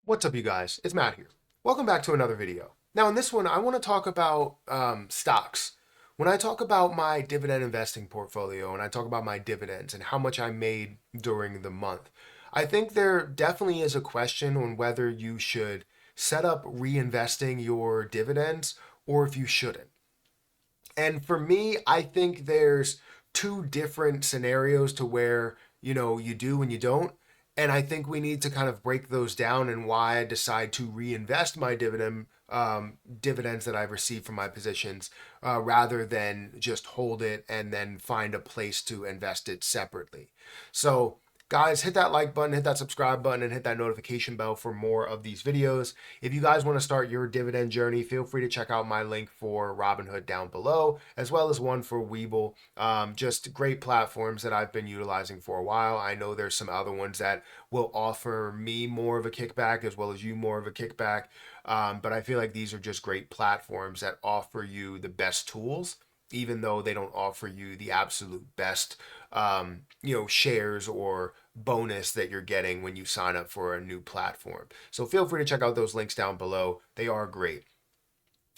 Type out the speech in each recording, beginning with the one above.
What's up, you guys? It's Matt here. Welcome back to another video. Now, in this one, I want to talk about stocks. When I talk about my dividend investing portfolio and I talk about my dividends and how much I made during the month, I think there definitely is a question on whether you should set up reinvesting your dividends or if you shouldn't. And for me, I think there's two different scenarios to where, you do and you don't. And I think we need to kind of break those down and why I decide to reinvest my dividends that I've received from my positions rather than just hold it and then find a place to invest it separately. So guys, hit that like button, hit that subscribe button, and hit that notification bell for more of these videos. If you guys want to start your dividend journey, feel free to check out my link for Robinhood down below, as well as one for Webull. Just great platforms that I've been utilizing for a while. I know there's some other ones that will offer me more of a kickback as well as you more of a kickback. But I feel like these are just great platforms that offer you the best tools, even though they don't offer you the absolute best, shares or bonus that you're getting when you sign up for a new platform. So feel free to check out those links down below. They are great.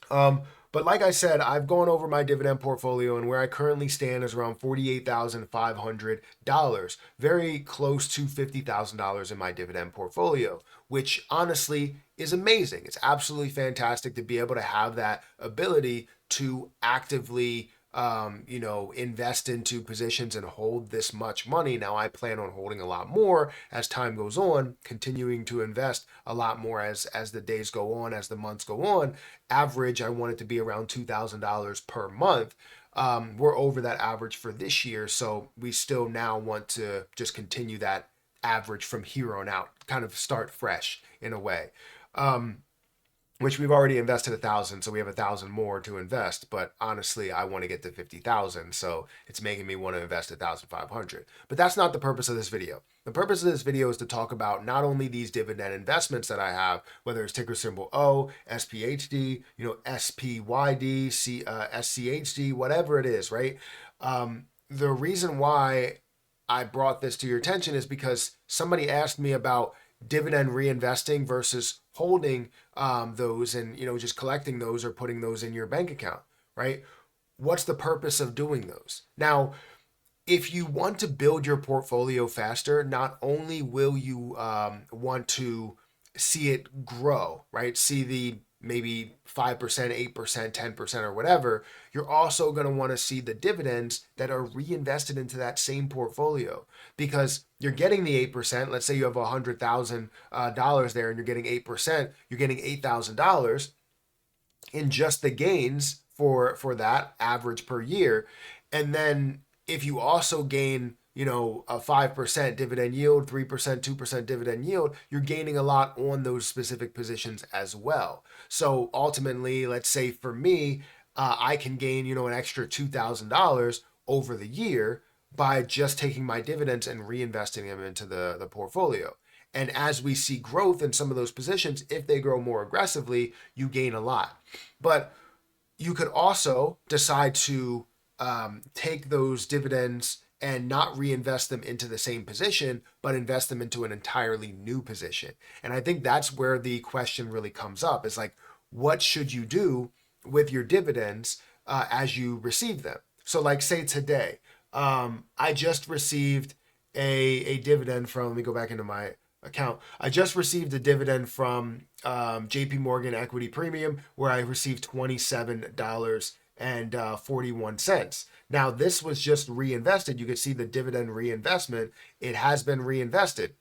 But like I said, I've gone over my dividend portfolio, and where I currently stand is around $48,500, very close to $50,000 in my dividend portfolio, which honestly is amazing. It's absolutely fantastic to be able to have that ability to actively invest into positions and hold this much money. Now, I plan on holding a lot more as time goes on, continuing to invest a lot more as the days go on, as the months go on. Average, I want it to be around $2,000 per month. We're over that average for this year, so we still now want to just continue that average from here on out, kind of start fresh in a way. Which we've already invested 1,000, so we have 1,000 more to invest. But honestly, I want to get to 50,000, so it's making me want to invest 1,500. But that's not the purpose of this video. The purpose of this video is to talk about not only these dividend investments that I have, whether it's ticker symbol O, SPHD, SPYD, SCHD, whatever it is, right? The reason why I brought this to your attention is because somebody asked me about dividend reinvesting versus holding those and just collecting those or putting those in your bank account, right? What's the purpose of doing those? Now, if you want to build your portfolio faster, not only will you want to see it grow, right? See the maybe 5%, 8%, 10%, or whatever, you're also going to want to see the dividends that are reinvested into that same portfolio, because you're getting the 8%. Let's say you have $100,000 there and you're getting 8%, you're getting $8,000 in just the gains for that average per year. And then if you also gain a 5% dividend yield, 3%, 2% dividend yield, you're gaining a lot on those specific positions as well. So ultimately, let's say for me, I can gain, an extra $2,000 over the year by just taking my dividends and reinvesting them into the portfolio. And as we see growth in some of those positions, if they grow more aggressively, you gain a lot. But you could also decide to take those dividends and not reinvest them into the same position, but invest them into an entirely new position. And I think that's where the question really comes up, is like, what should you do with your dividends as you receive them? So like say today, I just received a dividend from, let me go back into my account. I just received a dividend from JP Morgan Equity Premium, where I received $27.41. Now, this was just reinvested. You can see the dividend reinvestment. It has been reinvested.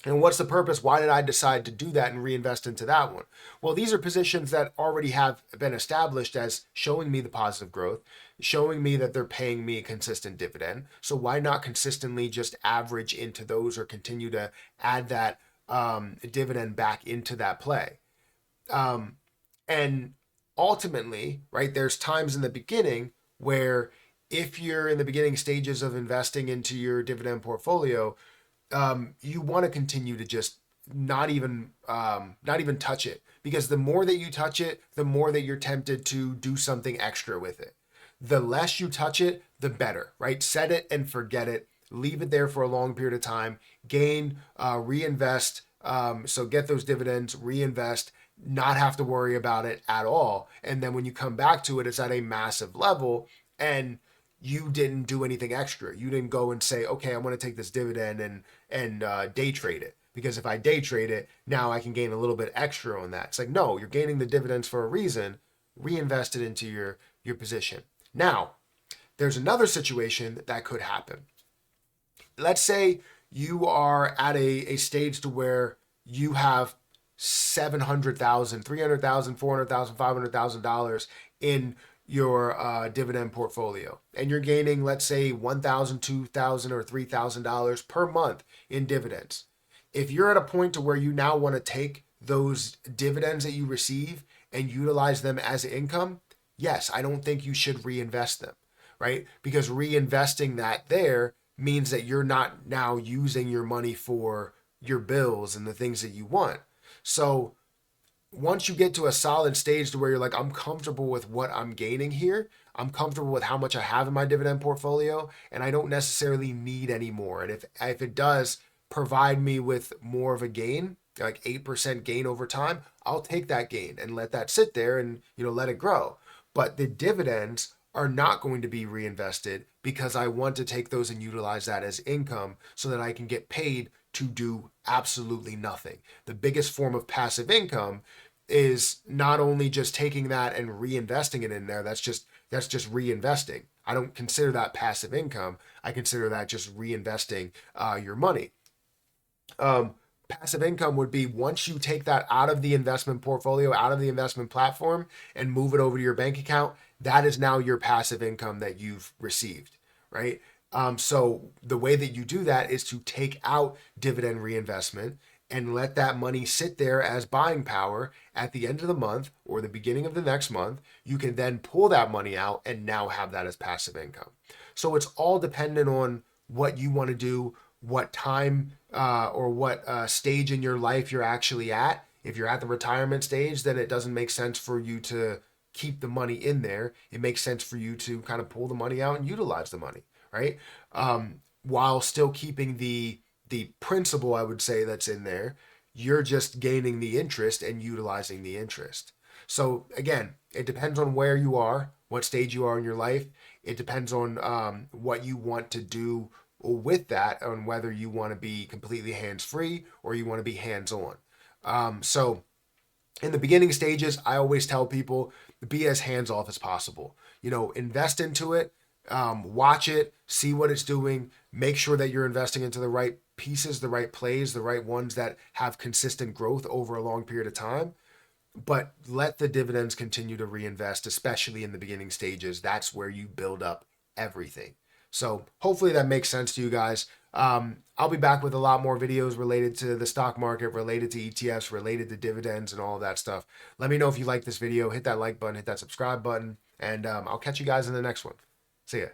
And what's the purpose? Why did I decide to do that and reinvest into that one? Well, these are positions that already have been established as showing me the positive growth, showing me that they're paying me a consistent dividend. So why not consistently just average into those or continue to add that dividend back into that play? And ultimately, right, there's times in the beginning where if you're in the beginning stages of investing into your dividend portfolio, you want to continue to just not even touch it, because the more that you touch it, the more that you're tempted to do something extra with it. The less you touch it, the better, right? Set it and forget it. Leave it there for a long period of time. Gain, reinvest So get those dividends, reinvest, not have to worry about it at all. And then when you come back to it, it's at a massive level and you didn't do anything extra. You didn't go and say, okay, I'm going to take this dividend and day trade it. Because if I day trade it, now I can gain a little bit extra on that. It's like, no, you're gaining the dividends for a reason. Reinvest it into your position. Now, there's another situation that could happen. Let's say you are at a stage to where you have 700,000, 300,000, 400,000, $500,000 in your dividend portfolio, and you're gaining, let's say, $1,000, $2,000, or $3,000 per month in dividends. If you're at a point to where you now want to take those dividends that you receive and utilize them as income, yes, I don't think you should reinvest them, right? Because reinvesting that there means that you're not now using your money for your bills and the things that you want. So once you get to a solid stage to where you're like, I'm comfortable with what I'm gaining here, I'm comfortable with how much I have in my dividend portfolio, and I don't necessarily need any more. And if it does provide me with more of a gain, like 8% gain over time, I'll take that gain and let that sit there and let it grow. But the dividends are not going to be reinvested because I want to take those and utilize that as income so that I can get paid to do absolutely nothing. The biggest form of passive income is not only just taking that and reinvesting it in there. That's just reinvesting. I don't consider that passive income. I consider that just reinvesting your money. Passive income would be once you take that out of the investment portfolio, out of the investment platform, and move it over to your bank account, that is now your passive income that you've received, right? So the way that you do that is to take out dividend reinvestment and let that money sit there as buying power at the end of the month or the beginning of the next month. You can then pull that money out and now have that as passive income. So it's all dependent on what you want to do, what time or what stage in your life you're actually at. If you're at the retirement stage, then it doesn't make sense for you to keep the money in there. It makes sense for you to kind of pull the money out and utilize the money, right? While still keeping the principal, I would say, that's in there. You're just gaining the interest and utilizing the interest. So again, it depends on where you are, what stage you are in your life. It depends on what you want to do with that, on whether you want to be completely hands-free or you want to be hands-on. So in the beginning stages, I always tell people be as hands-off as possible. Invest into it, watch it, see what it's doing, make sure that you're investing into the right pieces, the right plays, the right ones that have consistent growth over a long period of time. But let the dividends continue to reinvest, especially in the beginning stages. That's where you build up everything. So hopefully that makes sense to you guys. I'll be back with a lot more videos related to the stock market, related to ETFs, related to dividends and all of that stuff. Let me know if you like this video. Hit that like button, hit that subscribe button, and I'll catch you guys in the next one. See ya.